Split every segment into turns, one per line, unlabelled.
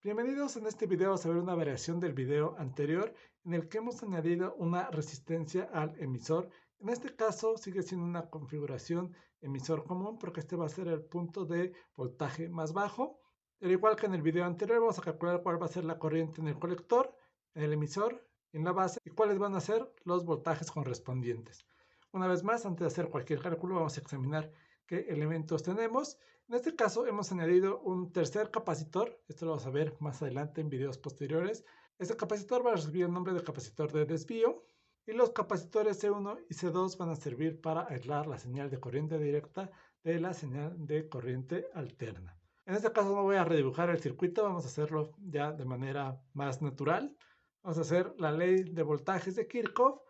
Bienvenidos, en este video vamos a ver una variación del video anterior en el que hemos añadido una resistencia al emisor. En este caso sigue siendo una configuración emisor común porque este va a ser el punto de voltaje más bajo. Al igual que en el video anterior vamos a calcular cuál va a ser la corriente en el colector, en el emisor, en la base y cuáles van a ser los voltajes correspondientes. Una vez más, antes de hacer cualquier cálculo vamos a examinar qué elementos tenemos. En este caso hemos añadido un tercer capacitor, esto lo vamos a ver más adelante en videos posteriores. Este capacitor va a recibir el nombre de capacitor de desvío y los capacitores C1 y C2 van a servir para aislar la señal de corriente directa de la señal de corriente alterna. En este caso no voy a redibujar el circuito, vamos a hacerlo ya de manera más natural. Vamos a hacer la ley de voltajes de Kirchhoff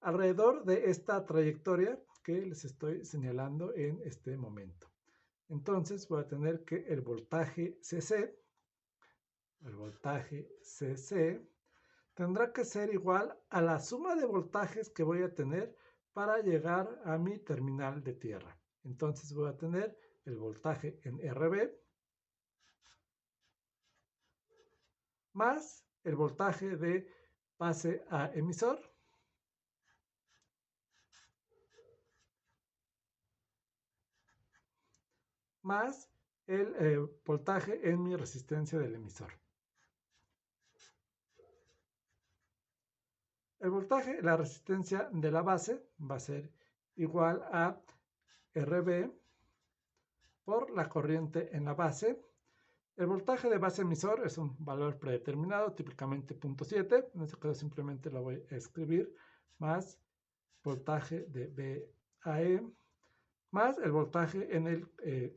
alrededor de esta trayectoria que les estoy señalando en este momento. Entonces voy a tener que el voltaje CC tendrá que ser igual a la suma de voltajes que voy a tener para llegar a mi terminal de tierra. Entonces voy a tener el voltaje en RB más el voltaje de base a emisor más el voltaje en mi resistencia del emisor. El voltaje, la resistencia de la base va a ser igual a RB por la corriente en la base. El voltaje de base emisor es un valor predeterminado, típicamente 0.7. En este caso simplemente lo voy a escribir más voltaje de BAE más el voltaje en el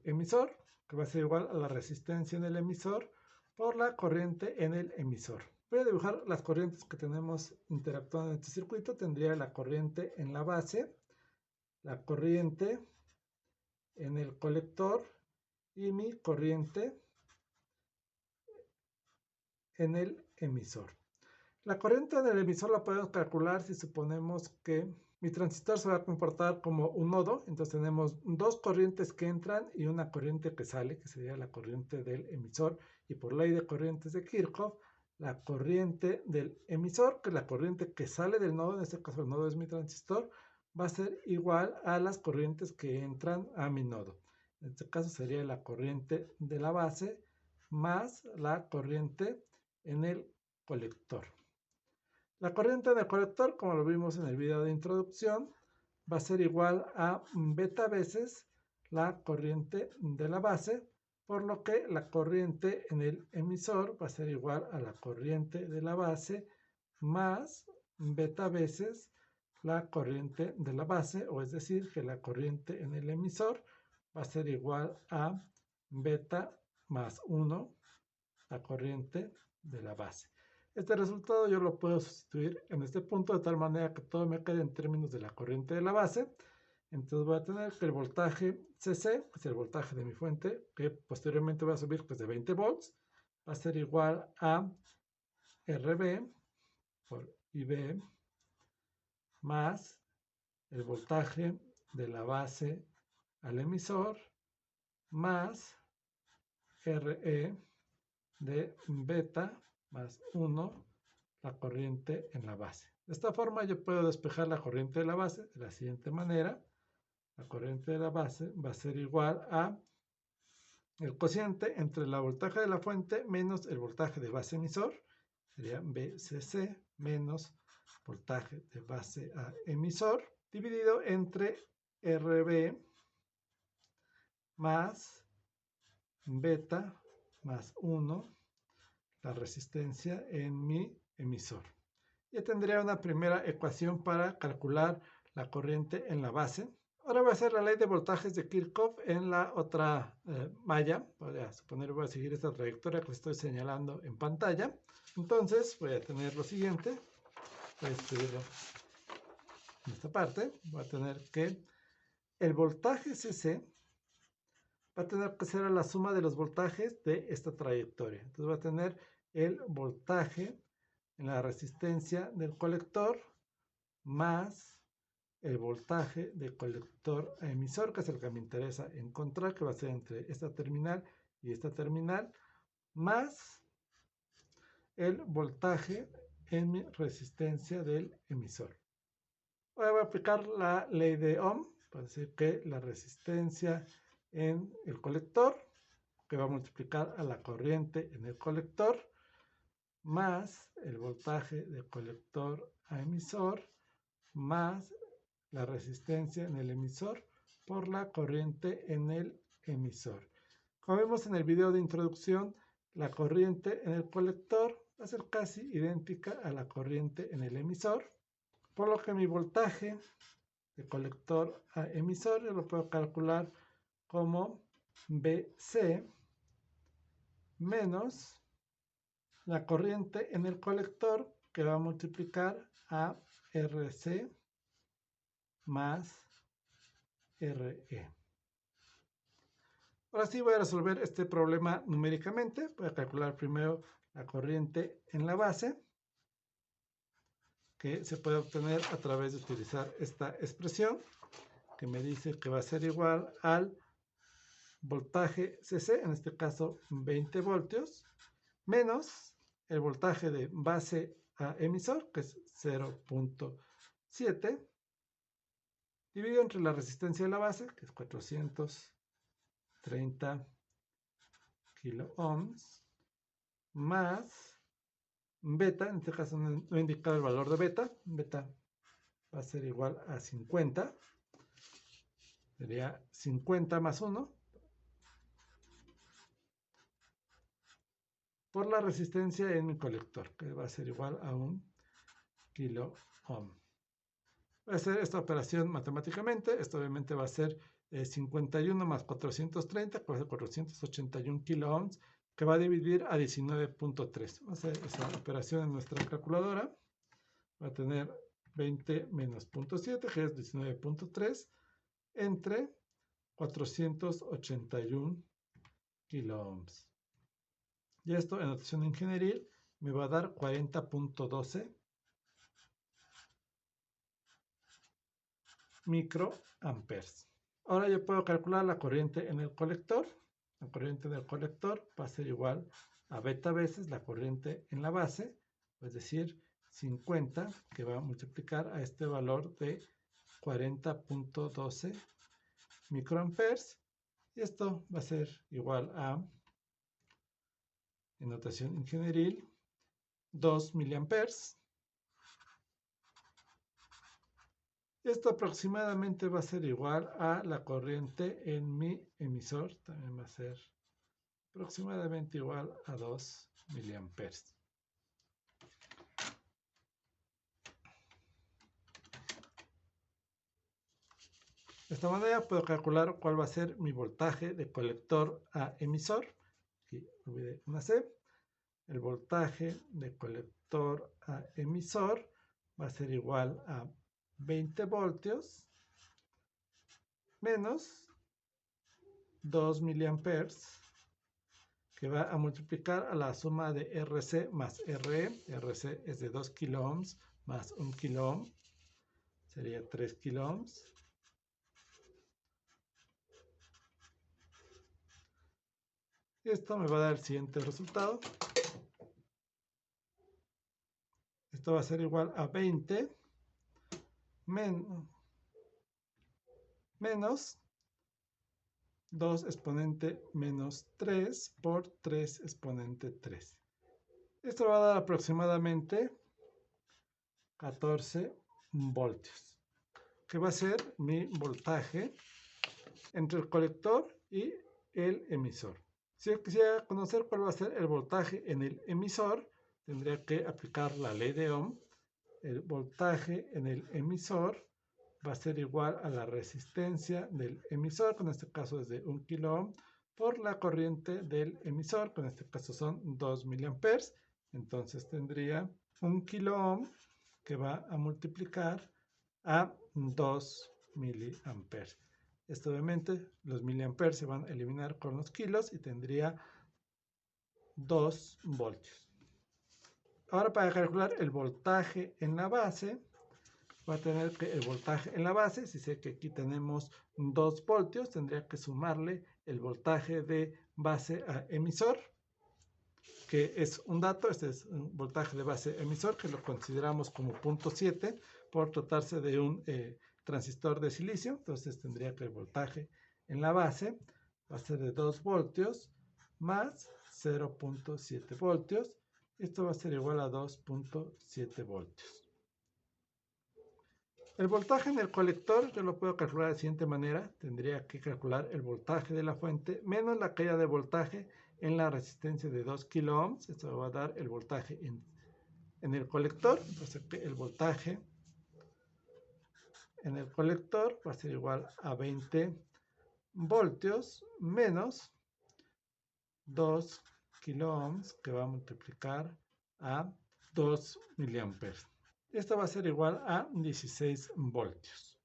emisor, que va a ser igual a la resistencia en el emisor por la corriente en el emisor. Voy a dibujar las corrientes que tenemos interactuando en este circuito. Tendría la corriente en la base, la corriente en el colector y mi corriente en el emisor. La corriente en el emisor la podemos calcular si suponemos que mi transistor se va a comportar como un nodo. Entonces tenemos dos corrientes que entran y una corriente que sale, que sería la corriente del emisor. Y por ley de corrientes de Kirchhoff, la corriente del emisor, que es la corriente que sale del nodo, en este caso el nodo es mi transistor, va a ser igual a las corrientes que entran a mi nodo. En este caso sería la corriente de la base más la corriente en el colector. La corriente en el colector, como lo vimos en el video de introducción, va a ser igual a beta veces la corriente de la base, por lo que la corriente en el emisor va a ser igual a la corriente de la base más beta veces la corriente de la base, o es decir, que la corriente en el emisor va a ser igual a beta más 1, la corriente de la base. Este resultado yo lo puedo sustituir en este punto de tal manera que todo me quede en términos de la corriente de la base. Entonces voy a tener que el voltaje CC, que es el voltaje de mi fuente, que posteriormente voy a subir que es de 20 volts, va a ser igual a RB por IB más el voltaje de la base al emisor más RE de beta más 1 la corriente en la base. De esta forma yo puedo despejar la corriente de la base de la siguiente manera. La corriente de la base va a ser igual a el cociente entre la voltaje de la fuente menos el voltaje de base emisor. Sería BCC menos voltaje de base a emisor dividido entre RB más beta más 1 la resistencia en mi emisor. Ya tendría una primera ecuación para calcular la corriente en la base. Ahora voy a hacer la ley de voltajes de Kirchhoff en la otra malla. Voy a suponer que voy a seguir esta trayectoria que estoy señalando en pantalla. Entonces voy a tener lo siguiente. Voy a escribirlo en esta parte. Voy a tener que el voltaje CC va a tener que ser a la suma de los voltajes de esta trayectoria. Entonces va a tener el voltaje en la resistencia del colector más el voltaje de colector a emisor, que es el que me interesa encontrar, que va a ser entre esta terminal y esta terminal, más el voltaje en mi resistencia del emisor. Ahora voy a aplicar la ley de Ohm, para decir que la resistencia en el colector, que va a multiplicar a la corriente en el colector, más el voltaje de colector a emisor, más la resistencia en el emisor por la corriente en el emisor. Como vimos en el video de introducción, la corriente en el colector va a ser casi idéntica a la corriente en el emisor, por lo que mi voltaje de colector a emisor yo lo puedo calcular como BC menos la corriente en el colector, que va a multiplicar a RC más RE. Ahora sí voy a resolver este problema numéricamente. Voy a calcular primero la corriente en la base, que se puede obtener a través de utilizar esta expresión, que me dice que va a ser igual al voltaje CC, en este caso 20 voltios, menos el voltaje de base a emisor, que es 0.7, dividido entre la resistencia de la base, que es 430 kilo ohms, más beta, en este caso no he indicado el valor de beta, beta va a ser igual a 50, sería 50 más 1, por la resistencia en mi colector, que va a ser igual a 1 kilo ohm. Voy a hacer esta operación matemáticamente. Esto obviamente va a ser 51 más 430, que va a ser 481 kilo ohms, que va a dividir a 19.3. Vamos a hacer esa operación en nuestra calculadora. Va a tener 20 menos 0.7, que es 19.3, entre 481 kilo ohms. Y esto en notación ingenieril me va a dar 40.12 microamperes. Ahora yo puedo calcular la corriente en el colector. La corriente del colector va a ser igual a beta veces la corriente en la base, es decir, 50, que va a multiplicar a este valor de 40.12 microamperes. Y esto va a ser igual a, en notación ingenieril, 2 miliamperes. Esto aproximadamente va a ser igual a la corriente en mi emisor. También va a ser aproximadamente igual a 2 miliamperes. De esta manera puedo calcular cuál va a ser mi voltaje de colector a emisor. Aquí olvidé una C. El voltaje de colector a emisor va a ser igual a 20 voltios menos 2 miliamperes, que va a multiplicar a la suma de RC más RE. RC es de 2 kilo ohms más 1 kilo ohm, sería 3 kilo ohms. Y esto me va a dar el siguiente resultado. Esto va a ser igual a 20 menos 2 exponente menos 3 por 3 exponente 3. Esto va a dar aproximadamente 14 voltios, que va a ser mi voltaje entre el colector y el emisor. Si yo quisiera conocer cuál va a ser el voltaje en el emisor, tendría que aplicar la ley de Ohm. El voltaje en el emisor va a ser igual a la resistencia del emisor, que en este caso es de 1 kilo ohm, por la corriente del emisor, que en este caso son 2 miliamperes. Entonces tendría 1 kilo ohm que va a multiplicar a 2 miliamperes. Esto obviamente los miliamperes se van a eliminar con los kilos y tendría 2 voltios. Ahora para calcular el voltaje en la base, va a tener que el voltaje en la base, si sé que aquí tenemos 2 voltios, tendría que sumarle el voltaje de base a emisor, que es un dato. Este es un voltaje de base emisor que lo consideramos como 0.7 por tratarse de un transistor de silicio. Entonces tendría que el voltaje en la base va a ser de 2 voltios más 0.7 voltios. Esto va a ser igual a 2.7 voltios. El voltaje en el colector yo lo puedo calcular de la siguiente manera. Tendría que calcular el voltaje de la fuente menos la caída de voltaje en la resistencia de 2 kilo ohms. Esto va a dar el voltaje en el colector. Entonces el voltaje en el colector va a ser igual a 20 voltios menos 2 kilo ohms, que va a multiplicar a 2 miliamperes. Esto va a ser igual a 16 voltios.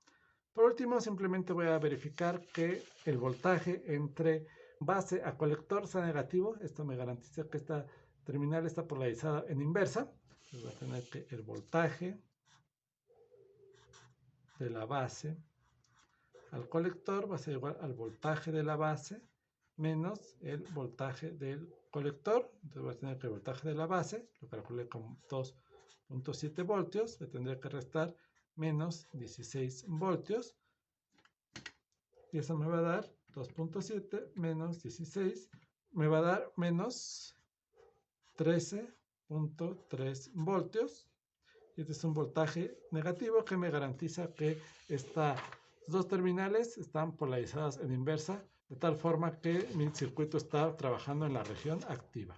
Por último, simplemente voy a verificar que el voltaje entre base a colector sea negativo. Esto me garantiza que esta terminal está polarizada en inversa. Entonces voy a tener que el voltaje de la base al colector va a ser igual al voltaje de la base menos el voltaje del colector. Entonces voy a tener que el voltaje de la base, lo calculé con 2.7 voltios, le tendría que restar menos 16 voltios. Y eso me va a dar 2.7 menos 16, me va a dar menos 13.3 voltios. Y este es un voltaje negativo que me garantiza que estas dos terminales están polarizadas en inversa, de tal forma que mi circuito está trabajando en la región activa.